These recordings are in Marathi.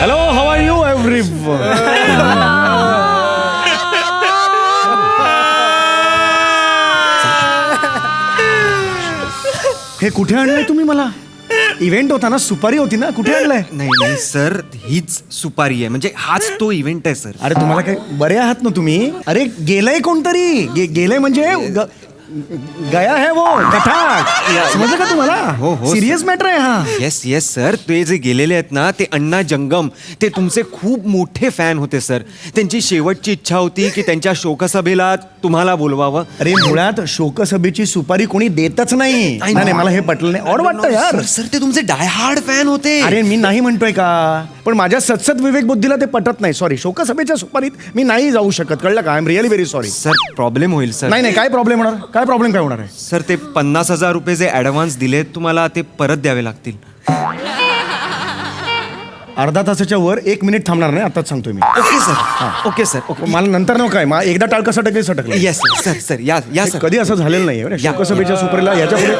Hello, how are you everyone? हे कुठे आणलंय तुम्ही मला? इव्हेंट होता ना, सुपारी होती ना, कुठे आणलंय? नाही नाही सर, हीच सुपारी आहे, म्हणजे हाच तो इव्हेंट आहे सर. अरे तुम्हाला काय बरे आहात ना तुम्ही? अरे गेलंय कोणतरी, गेलंय म्हणजे गया है वो कठाक, समजलं का तुम्हाला? हो, हो, सिरियस मॅटर आहे हा. येस येस सर, ते जे गेलेले आहेत ना, ते अण्णा जंगम, ते तुमचे खूप मोठे फॅन होते सर. त्यांची शेवटची इच्छा होती की त्यांच्या शोकसभेला तुम्हाला बोलवावं. अरे मुळात शोकसभेची सुपारी कोणी देतच नाही. नाही मला हे पटलं नाही, ऑड वाटतं यार. सर ते तुमचे डायहार्ड फॅन होते. अरे मी नाही म्हणतोय का, पण माझ्या सत्सद विवेक बुद्धीला ते पटत नाही. सॉरी, शोकसभेच्या सुपारीत मी नाही जाऊ शकत, कळलं का? I am really very sorry. Sir problem होईल सर. नाही काय प्रॉब्लेम होणार? काय प्रॉब्लेम काय होणार आहे? सर ते 50,000 रुपये जे ऍडव्हान्स दिलेत तुम्हाला, ते परत द्यावे लागतील. अर्धा तासाच्या वर 1 मिनिट थांबणार नाही, आताच सांगतोय मी. Okay sir, okay sir, okay. मला नंतर नको काय, मला एकदा टाळकं सटकली सटकलं. येस सर, सर या या सर. कधी असं झालेलं नाही शोकसभेच्या सुपारीला याच्या पुढे.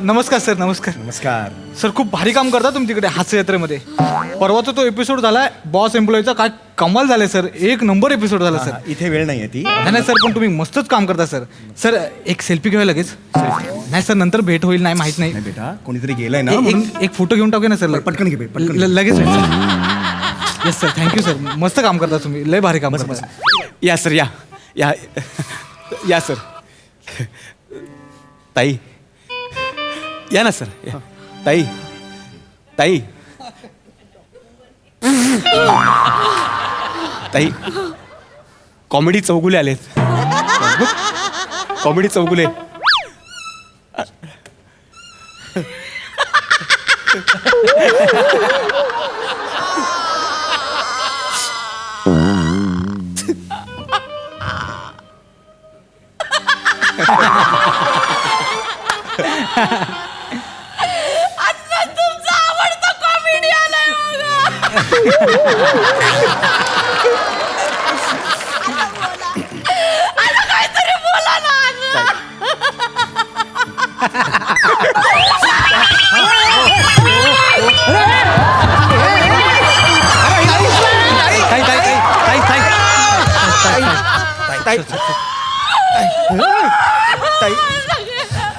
नमस्कार सर. नमस्कार. नमस्कार सर, खूप भारी काम करता तुम्ही तिकडे हास्य यात्रेमध्ये. परवाचा तो एपिसोड झालाय बॉस एम्प्लॉईचा, काय कमाल झालाय सर. 1 नंबर एपिसोड झाला सर. इथे वेळ नाहीये ती. नाही सर, पण तुम्ही मस्तच काम करता सर. सर एक सेल्फी घेऊया लगेच. नाही सर, नंतर भेट होईल, नाही माहित नाही. बेटा कोणीतरी गेलाय ना, एक फोटो घेऊन टाकूया ना सर. पटकन घे, पटकन घे. लगेच. Yes sir, thank you sir. मस्त काम करता तुम्ही, लय भारी काम करता. या सर, या या या सर. ताई या ना सर. ताई ताई ताई कॉमेडी चौगुले आलेत. कॉमेडी चौगुले. तुमचा आवडता कॉमेडियन आहे बघा. काहीतरी बोला ना.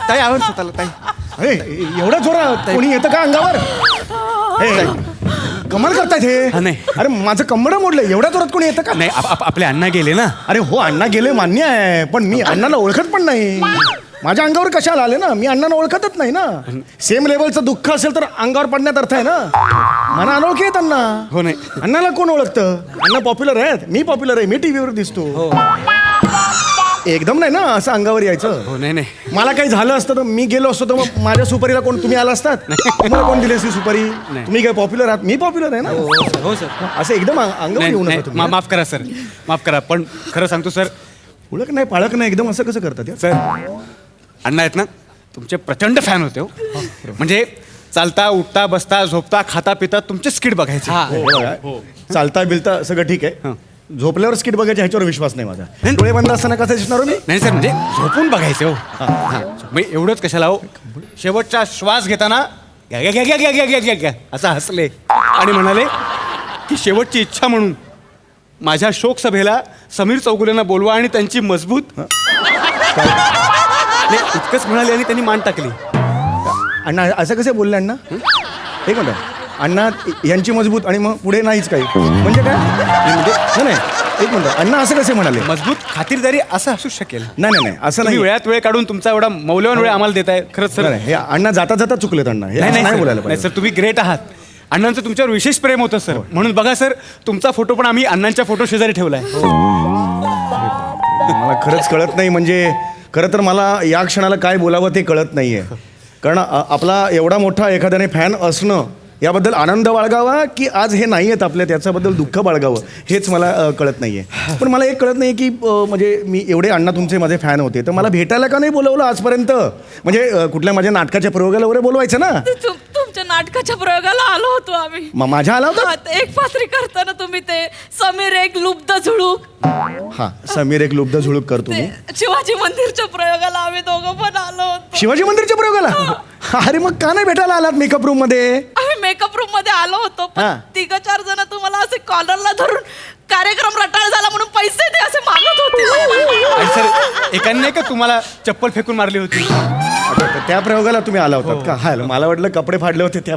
ताई आवडतं स्वतःला. ताई अरे एवढा जोरात कोणी येतं का अंगावर? कमाल करतायत हे. नाही. अरे माझं कंबरं मोडलंय, एवढ्या जोरात कोणी येतं का? नाही, आपले अण्णा गेले ना. अरे हो, अण्णा गेले मान्य आहे, पण मी अण्णाला ओळखत पण नाही. माझ्या अंगावर कशाला आले ना? मी अण्णांना ओळखतच नाही ना. सेम लेवलचं दुःख असेल तर अंगावर पडण्यात अर्थ आहे ना. मला अनोळखी आहेत अण्णा. हो नाही. अण्णाला कोण ओळखतं? अण्णा पॉप्युलर आहेत, मी पॉप्युलर आहे, मी टीव्हीवर दिसतो. एकदम नाही ना असं अंगावर यायचं. हो नाही नाही. मला काही झालं असतं तर मी गेलो असतो तर मग माझ्या सुपारीला कोण तुम्ही आला असतात? तुम्हाला कोण दिली असती सुपारी? तुम्ही काय पॉप्युलर आहात? मी पॉप्युलर आहे ना. हो सर. असं एकदम अंगावर येऊ नका तुम्ही. माफ करा सर, माफ करा. पण खरं सांगतो सर, ओळख नाही पाळख नाही, एकदम असं कसं करतात यार? सर अण्णा आहेत ना, तुमचे प्रचंड फॅन होते. हो म्हणजे चालता उठता बसता झोपता खाता पिता तुमचे स्किट बघायचे. हे बघा, चालता बिलता सगळं ठीक आहे, झोपल्यावर स्किट बघायच्या ह्याच्यावर विश्वास नाही माझा. डोळे बंद असताना कसं दिसणार हो मी? नाही सर, म्हणजे झोपून बघायचे. हो मी एवढंच कशाला. हो शेवटचा श्वास घेताना घ्या घ्या घ्या घ्या घ्या घ्या घ्या घ्या असं हसले आणि म्हणाले की शेवटची इच्छा म्हणून माझ्या शोकसभेला समीर चौगुलेंना बोलवा आणि त्यांची मजबूत. नाही इतकंच म्हणाले आणि त्यांनी मान टाकली. अण्णा असं कसे बोलले अण्णा? एक मिनिट, अण्णा यांची मजबूत आणि मग पुढे नाहीच काही म्हणजे काय? म्हणजे नाही एक मिनिट, अण्णा असं कसे म्हणाले? मजबूत खातिरदारी असं असू शकेल. नाही असं नाही. वेळात वेळ काढून तुमचा एवढा मौल्यवान वेळ आम्हाला देताय. खरंच सर. हे अण्णा जाता जाता चुकलेत अण्णा. हे नाही नाही बोलायला नाही पाहिजे. सर, तुम्ही ग्रेट आहात. अण्णांचं तुमच्यावर विशेष प्रेम होतं सर. म्हणून बघा सर, तुमचा फोटो पण आम्ही अण्णांच्या फोटो शेजारी ठेवलाय. मला खरंच कळत नाही. म्हणजे खरं तर मला या क्षणाला काय बोलावं ते कळत नाहीये. कारण आपला एवढा मोठा एखाद्याने फॅन असणं याबद्दल आनंद बाळगावा की आज हे नाही आहेत आपल्या त्याच्याबद्दल दुःख बाळगावं हेच मला कळत नाही आहे. पण मला एक कळत नाही की म्हणजे मी एवढे अण्णा तुमचे माझे फॅन होते तर मला भेटायला का नाही बोलवलं आजपर्यंत. म्हणजे कुठल्या माझ्या नाटकाच्या प्रयोगाला वगैरे बोलवायचं ना. तुमच्या नाटकाच्या प्रयोगाला आलो होतो आम्ही. माझ्या आला होता. एक पात्री करताना तुम्ही ते समीर एक लुब्ध झुळूक. हा समीर एक लुब्ध झुळूक करतो मी. शिवाजी मंदिरच्या प्रयोगाला आम्ही दोघं पण आलो होतो. शिवाजी मंदिरच्या प्रयोगाला. अरे मग का नाही भेटायला आलात मेकअप रूम मध्ये. आम्ही मेकअप रूम मध्ये आलो होतो हा. 3-4 जण तुम्हाला असे कॉलरला धरून कार्यक्रम रटाळ झाला म्हणून पैसे दे असे मागत होते. आणि सर एकाने नाही का तुम्हाला चप्पल फेकून मारली होती. त्या प्रयोगाला तुम्ही आला होतात का. हा मला वाटलं कपडे फाडले होते त्या.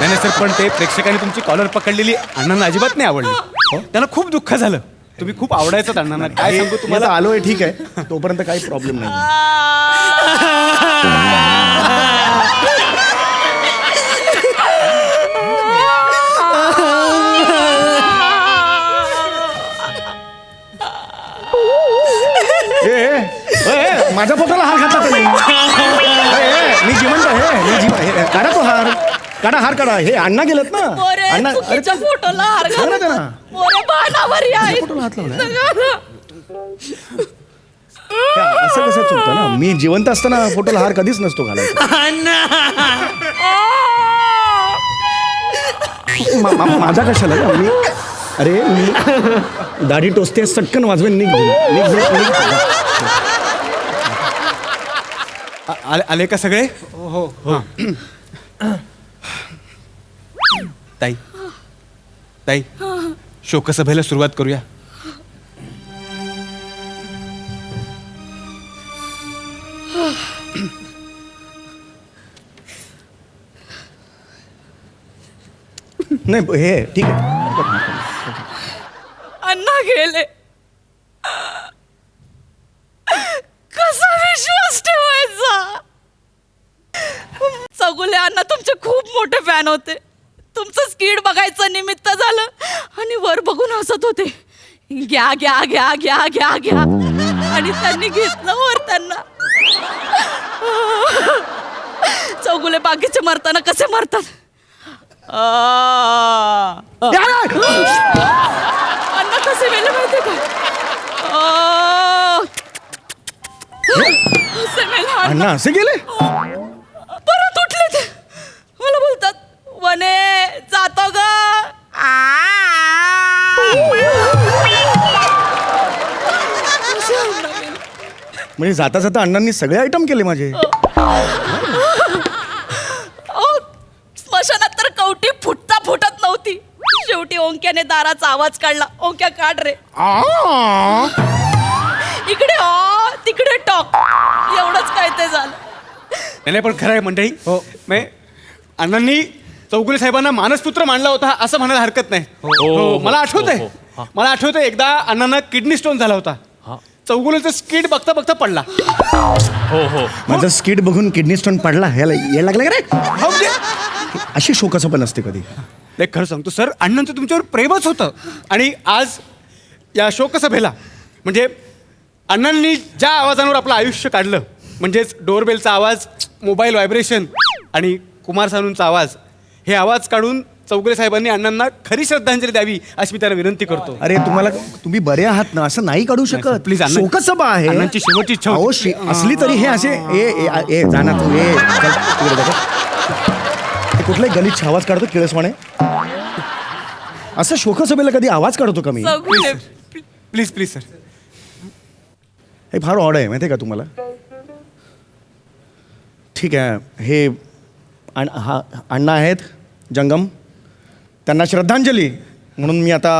नाही सर पण ते प्रेक्षकांनी तुमची कॉलर पकडलेली अण्णांना अजिबात नाही आवडली. त्यांना खूप दुःख झालं. तुम्ही खूप आवडायचं अण्णांना. काय सांगू तुम्हाला. मला आलोय ठीक आहे तोपर्यंत काही प्रॉब्लेम नाही. माझ्या फोटोला हार घातला का नाही. मी जिवंत आहे मी जिवंत. काढा तो हार काढा हार काढा. हे अण्णा गेलेत ना. अण्णा चुकीच्या फोटोला हार सांग ना त्यांना. मोरे बाणावर आहे. फोटोला हात लावलाय. असं कसं चुकतं ना. मी जिवंत असताना फोटोला हार कधीच नसतो घालायचा. माझा कशाला ना मी. अरे मी दाढी टोचते सटकन वाजवेन. आले का सगळे. हो हो ताई ताई शोकसभेला सुरुवात करूया. नाही हे ठीक आहे. अण्णा गेले. कसा विश्वास ठेवायचा. चौगुले अण्णा तुमचे खूप मोठे फॅन होते. तुमचं स्किड बघायचं निमित्त झालं आणि वर बघून हसत होते. घ्या घ्या घ्या घ्या घ्या घ्या आणि त्यांनी घेतलं वर त्यांना. चौगुले बाकीचे मरताना कसे मरतात. अण्णा कसे मेले माहिती का. अण्णा असे गेले. परत उठले ते मला बोलतात वने जातो ग. म्हणजे जाता जाता अण्णांनी सगळे आयटम केले माझे. स्मशानात तर कवटी फुटता फुटत नव्हती. शेवटी ओंक्याने दाराचा आवाज काढला. ओंक्या काढ रे. इकडे तिकडे टॉक एवढंच काय ते झालं. नाही पण खरं आहे मंडळी. हो अण्णांनी चौगुले साहेबांना मानसपुत्र मानला होता असं म्हणायला हरकत नाही. हो मला आठवतंय एकदा अण्णांना किडनी स्टोन झाला होता. चौगुलेचं स्किड बघता बघता पडला. माझं स्किड बघून किडनी स्टोन पडला ह्याला यायला लागलं का रे. अशी शोकाचं पण असते कधी. नाही खरं सांगतो सर अण्णांचं तुमच्यावर प्रेमच होतं. आणि आज या शोकसभेला म्हणजे अण्णांनी ज्या आवाजांवर आपलं आयुष्य काढलं म्हणजेच डोरबेलचा आवाज, मोबाईल व्हायब्रेशन आणि कुमार सानूंचा आवाज, हे आवाज काढून चौगुले साहेबांनी अण्णांना खरी श्रद्धांजली द्यावी अशी मी त्यांना विनंती करतो. अरे तुम्ही बरे आहात ना. असं नाही काढू शकत. प्लीज शोकसभा आहे. अण्णांची शेवटची इच्छा अहो, होती. असली तरी हे असे ए जाना तू कुठलाही गलिच्छ आवाज काढतो किळसवाणे. असं शोकसभेला कधी आवाज काढतो का मी. Chougule please please sir. हे फार ऑड आहे माहिती आहे का तुम्हाला. ठीक आहे हे अण्णा आहेत जंगम. त्यांना श्रद्धांजली म्हणून मी आता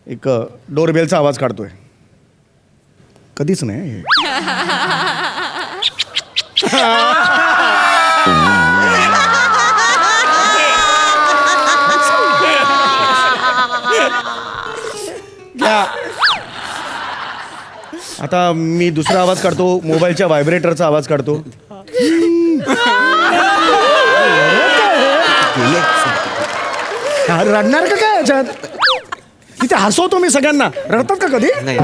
एक डोरबेलचा आवाज काढतोय. कधीच नाही हे. आता मी दुसरा आवाज काढतो. मोबाईलच्या व्हायब्रेटरचा आवाज काढतो. रडणार का काय याच्यात. तिथे हसवतो मी सगळ्यांना. रडतात का कधी. नाही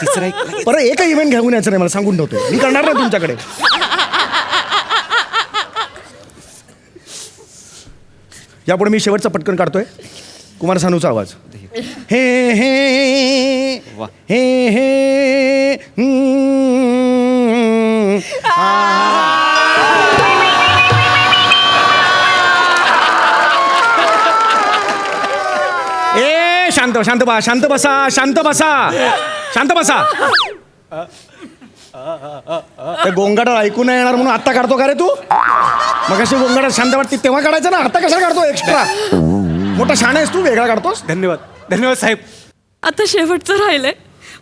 तिसरा एक परत एकही इव्हेंट घेऊन यायचं नाही मला सांगून ठेवतोय. मी करणार नाही तुमच्याकडे. यापुढे मी शेवटचा पटकन काढतोय कुमार सानूचा आवाज. हे हे वा. हे हे ए शांत शांत बसा शांत बसा शांत बसा शांत बसा. ते गोंगाट ऐकू नाही येणार म्हणून आत्ता काढतो का रे तू? मग अशी गोंगाट शांत वाटते तेव्हा काढायचं ना, आता कशाला काढतो एक्स्ट्रा? मोठा शाण आहेस तू, वेगळा काढतोस. धन्यवाद धन्यवाद साहेब. आता शेवटचं राहिलंय.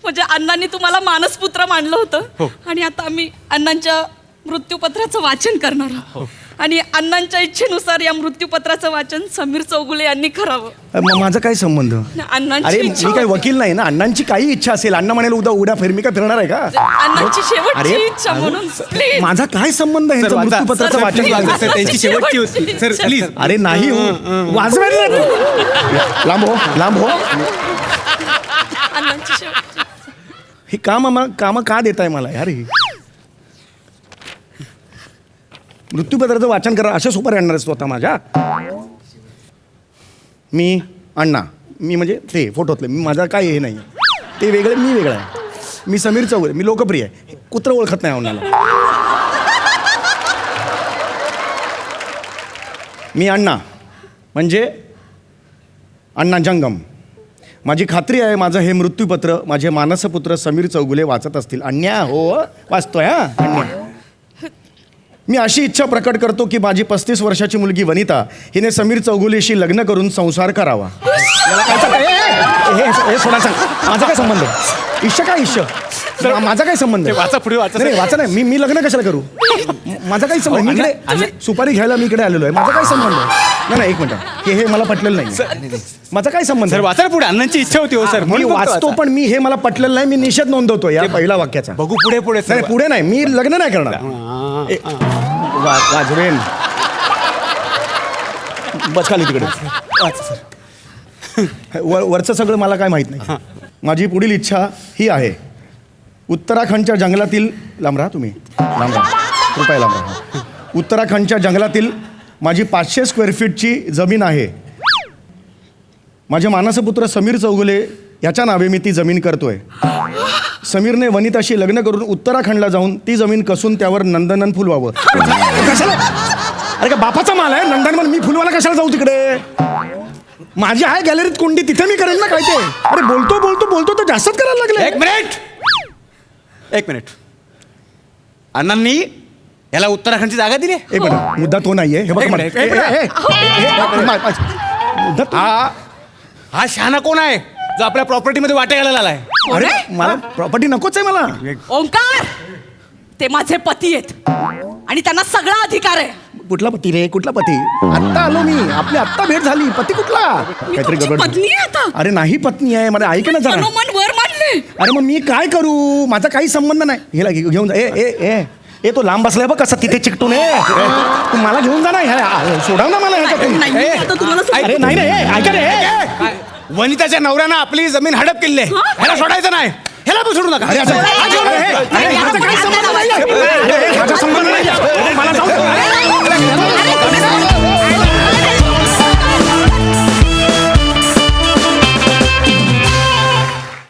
म्हणजे अण्णांनी तुम्हाला मानसपुत्र मानलं होतं आणि आता आम्ही अण्णांच्या मृत्यूपत्राचं वाचन करणार आहोत. आणि अण्णांच्या इच्छेनुसार या मृत्यूपत्राचं वाचन समीर चौगुले यांनी करावं. माझा काय संबंध? अण्णांची अरे इच्छा मी काय होती. वकील नाही ना. अण्णांची काही इच्छा असेल, अण्णा म्हणेल उद्या उड्या फिर, मी काय फिरणार आहे का? अण्णांची शेवटची अरे, इच्छा म्हणून प्लीज. माझा काय संबंध आहे सर, वाचा. मृत्यूपत्राचं सर, वाचन please. करायचं? सर, त्यांची शेवटची होती सर, प्लीज. अरे नाही हो, वाजवायला नाही. लांब हो लांब हो. अण्णांची शेवटची. ही कामं का देताय मला यार? ही मृत्यूपत्राचं वाचन करा अशा सुपारी आणणार आहेस तू आता माझ्या? मी अण्णा, मी म्हणजे ते फोटोतले, मी माझा काय हे नाही. ते वेगळे, मी वेगळा आहे. मी समीर चौगुले, मी लोकप्रिय आहे. कुत्रं ओळखत नाही अण्णाला. मी अण्णा म्हणजे अण्णा जंगम. माझी खात्री आहे माझं हे मृत्यूपत्र माझे मानसपुत्र समीर चौगुले वाचत असतील. अण्णा हो, वाचतोय हा अण्णा. मी अशी इच्छा प्रकट करतो की माझी 35 वर्षाची मुलगी वनिता हिने समीर चौगुलेशी लग्न करून संसार करावा. याला काय हे सोडा सांग, माझा काय संबंध? इश्य काय इश्य? माझा काय संबंध? ते वाचा, पुढे वाचा. नाही वाचा नाही. मी लग्न कशाला करू? माझा काही संबंध? मी इकडे सुपारी घ्यायला मी इकडे आलेलो आहे. माझा काय संबंध? नाही एक मिनिट, हे मला पटलेलं नाही. माझा काय संबंध? सर वाचा पुढे. अण्णांची इच्छा होती हो सर, मी म्हणून फक्त वाचतो, वाचा. पण मी हे मला पटलेलं नाही. मी निषेध नोंदवतो या पहिल्या वाक्याचा. बघू पुढे पुढे नाही पुढे नाही, मी लग्न नाही करणार. वाजवेन बस खाली तिकडे. वरचं सगळं मला काय माहित नाही. माझी पुढील इच्छा ही आहे, उत्तराखंडच्या जंगलातील, लांब राहा तुम्ही, लांब राहा, कृपया लांब राहा. उत्तराखंडच्या जंगलातील माझी 500 स्क्वेअर फीटची जमीन आहे. माझे मानसपुत्र समीर चौगुले याच्या नावे मी ती जमीन करतोय. समीरने वनिताशी लग्न करून उत्तराखंडला जाऊन ती जमीन कसून त्यावर नंदनवन फुलवावं. कशाला? अरे का बापाचा माल आहे नंदनवन? मी फुलवायला कशाला जाऊ तिकडे? माझी आहे गॅलरीत कोंडी, तिथे मी करेन ना काय ते. अरे बोलतो बोलतो बोलतो तर जास्तच करायला लागले. एक मिनिट. अण्णांनी याला उत्तराखंडची जागा दिली. एक मिनिट, मुद्दा तो नाहीये. हे बघ एक मला. मिनिट, एक मुद्दा तो- हा शहाणा कोण आहे जो आपल्या प्रॉपर्टीमध्ये वाटा घालायला आलाय? अरे मला प्रॉपर्टी नकोच आहे मला. ओंकार, ते माझे पती आहेत आणि त्यांना सगळा अधिकार आहे. कुठला पती रे? कुठला पती? आत्ता आलो मी, आपली आत्ता भेट झाली. पती कुठला? मी तुमची पत्नी आहे आता. अरे नाही पत्नी आहे, मला ऐक ना जरा. हनुमान वर मानले. अरे मग मी काय करू? माझा काही संबंध नाही. हेला घेऊन जा. ए तो लांब बसलाय बघ कसा तिथे चिकटून. तू मला घेऊन जा ना. सोडव ना मला ह्याच्यातून. नाही, मी आता तुम्हाला सोडते. अरे नाही नाही, ऐका रे. वनिताच्या नवऱ्यानं आपली जमीन हडप केली आहे. ह्याला सोडायचं नाही. ह्याला पण सोडू नका. अरे, असं- नाही, अरे, नाही, अरे, नाही, माझा काही नाही, संबंध नाही, नाहीये. नाही, अरे,